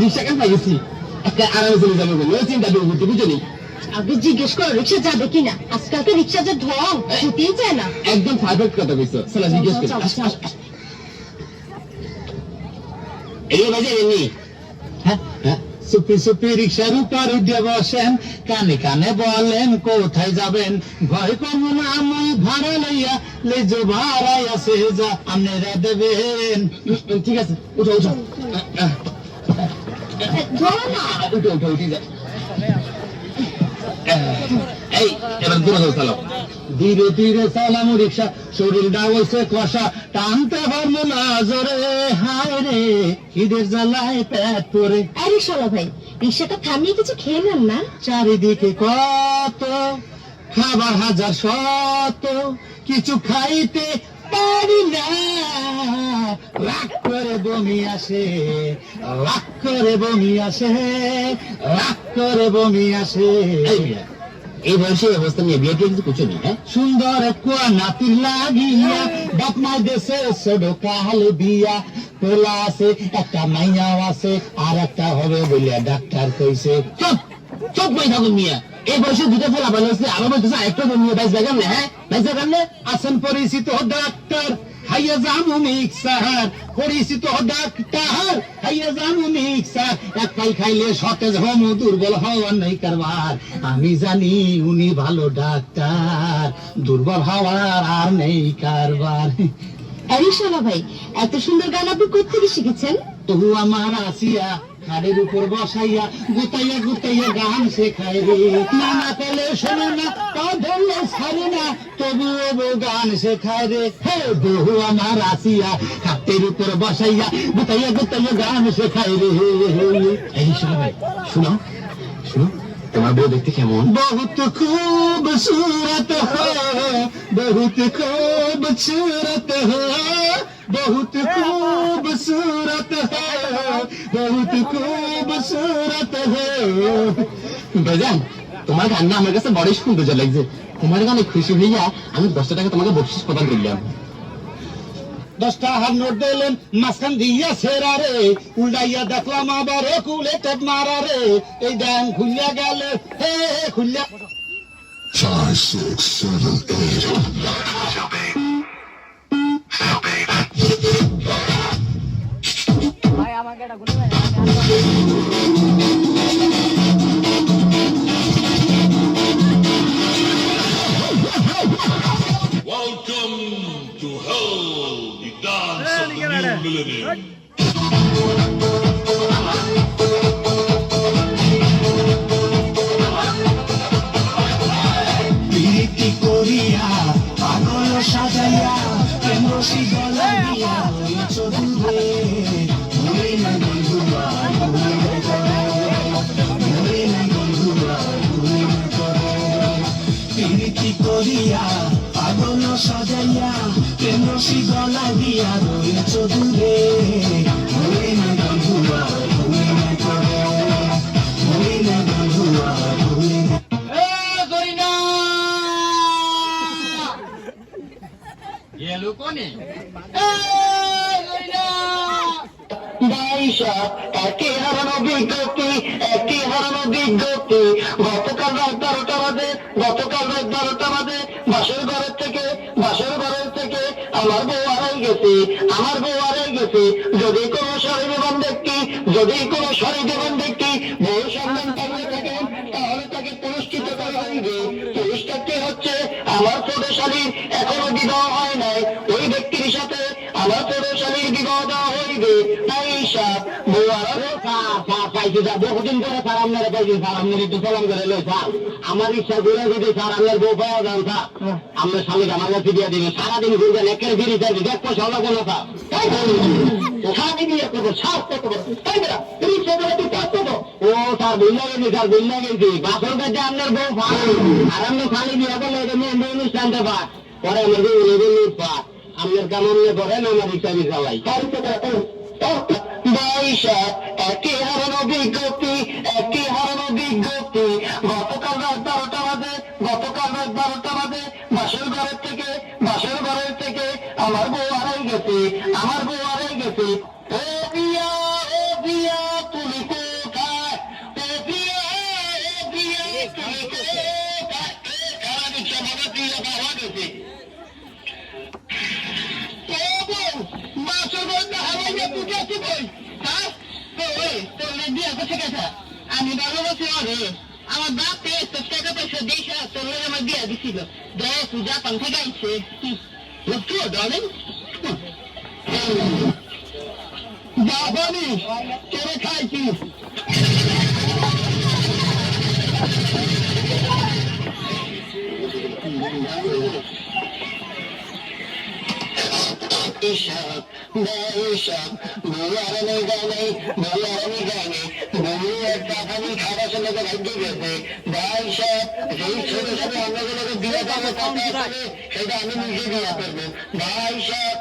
রিক্সা কেন পাইছি একটা আরামে চলে যাবে বলে চিন্তা করবো বুঝলি আগে জিজ্ঞেস করো রিক্সা যাবে কিনা আজকালকে রিক্সা যে ঢং ছুটিয়ে যায় না একদম পারফেক্ট কথা কইছো চলো জিজ্ঞেস করি এই বাজে এমনি হ্যাঁ সুপি সুপি রিক্সার উপর উঠে বসেন কানে কানে বলেন কোথায় যাবেন ভয় করবো না আমি ভাড়া লইয়া লেজো ভাড়াই আছে যা আপনারা দেবেন ঠিক আছে উঠো উঠো ধরো না উঠো উঠো উঠে যা এই এবার দূরে যাও চলো ধীরে ধীরে চালামু রিক্সা শরীরটা হয়েছে কষা টানতে পারবো না জোরে হায় রে ঈদের জ্বালায় পেট পরে আরে শালা ভাই রিক্সাটা থামিয়ে কিছু খেয়ে নেন না চারিদিকে কত খাবার হাজার শত কিছু খাইতে পারি না রাগ করে বমি আসে রাগ করে বমি আসে রাগ করে বমি আসে এই বয়সে অবস্থা নিয়ে বিয়ে টিয়ে কিছু কিছু নেই হ্যাঁ সুন্দর কুয়া নাতির লাগিয়া বাপ মাই দেশে ছোট কাল বিয়া পোলা আছে একটা মাইয়াও আছে আর একটা হবে বলিয়া ডাক্তার কইছে চুপ চুপ বই থাকুন মিয়া এই বয়সে দুটো ফেলা ভালো হচ্ছে আবার বলতেছে আরেকটা নিয়ে বাইশ বেগাম না হ্যাঁ বাইশ বেগাম না আছেন পরিচিত ডাক্তার হাইয়া জামু মিক্সার পরিচিত ডাক্তার হাইয়া জামু মিক্সার এক পাই খাইলে সতেজ হম দুর্বল হওয়ার নেই কারবার আমি জানি উনি ভালো ডাক্তার দুর্বল হওয়ার আর নেই কারবার আরে শালা ভাই এত সুন্দর গান আপনি কোত্থেকে শিখেছেন তবু আমার আসিয়া খাড়ের উপর বসাইয়া গুতাইয়া গুতাইয়া গান শেখাই রে না না পেলে শোনে না তা ধরলে ছাড়ে না তবুও গান শেখায় রে হে বহু আমার আসিয়া খাটের উপর বসাইয়া গুতাইয়া গুতাইয়া গান শেখাই রে এই শোনো ভাই শুনো শুনো তোমার বউ দেখতে কেমন বহুত खूबसूरत हो बहुत खूबसूरत हो बहुत खूबसूरत हो बहुत खूबसूरत हो বেজান তোমার গান না আমার কাছে বড় সুন্দর লাগছে তোমার গানে খুশি হইয়া আমি 10 টাকা তোমাকে বকশিস প্রদান করলাম 10 টাকার নোট দিলেন মাঝখান দিয়া সেরা রে উল্টাইয়া দেখলাম আবার কুলে টেপ মারা রে এই ডান খুলিয়া গেল হে খুলিয়া 5, 6, 7, 8. Welcome to hell, the dance of the new millennium. প্রীতি করিয়া পাগল সাজাইয়া কেন্দ্র শিগলা দিয়া রইছ দূরে ভুলে না বন্ধুরা ভুলে না করে ভুলে না বন্ধুরা ভুলে না করে প্রীতি করিয়া পাগল সাজাইয়া কেন্দ্র শিগলা দিয়া রইছ দূরে ভুলে না বন্ধুরা ভুলে না করে ভুলে না বন্ধুরা ভুলে না একই হারানো বিজ্ঞপ্তি একই হারানো বিজ্ঞপ্তি গতকাল রাত 12টা বাজে বাসের ঘরের থেকে আমার বউ হারাই গেছে যদি কোনো সরিদেবান ব্যক্তি বউ সন্ধান পাবে থাকেন তাহলে তাকে পুরস্কৃত করা হইবে পুরস্কারটি হচ্ছে আমার ছোটশালীর এখনো বিবাহ হয় নাই ওই ব্যক্তির সাথে আমার ছোটশালীর বিবাহ দেওয়া হইবে তাই বউ বহুদিন করে স্যার আপনারা পাইছেন স্যার আপনার একটু সালাম করে এলো স্যার আমার ইচ্ছা ঘুরে যদি স্যার আপনার বউ পাওয়া যান স্যার আপনার স্বামীকে আমার কাছে দিয়ে দিবেন সারাদিন ঘুরবেন একের ফিরি স্যার দেখ পয়সা হলো কোনো স্যার সারাদিন ইয়ে করবো সাহস করতে পারবো তাই না তুমি ছোটবেলা তুই কাজ করবো ও স্যার বুঝলা গেছি বাসর কাছে আপনার বউ পান আর আপনি খালি বিয়ে করলে এটা মেয়ে অনুষ্ঠানটা পান পরে আমার পান আপনার কেমন করেন আমার ইচ্ছা চালাই বৈশাখ একই হারানো বিজ্ঞপ্তি গতকাল রাত 12টা বাজে বাসের ঘরের থেকে আমার বউ হারাই গেছে ও বিয়া তুমি বিয়া করছে গেছে আমি ভালোবাসি আরে আমার বাপ তো টাকা পয়সা দেখে তোর লোক আমার বিয়া দিছিল দেখ জাপান থেকে আইছে বুঝছো ডার্লিং বাবানি তোরে খাইছি Ishak, Ishak, Bularani Gani, Bular Tapani Karasan of the Gate, Baishak, they should have been the Dia of the Papa, Baishak.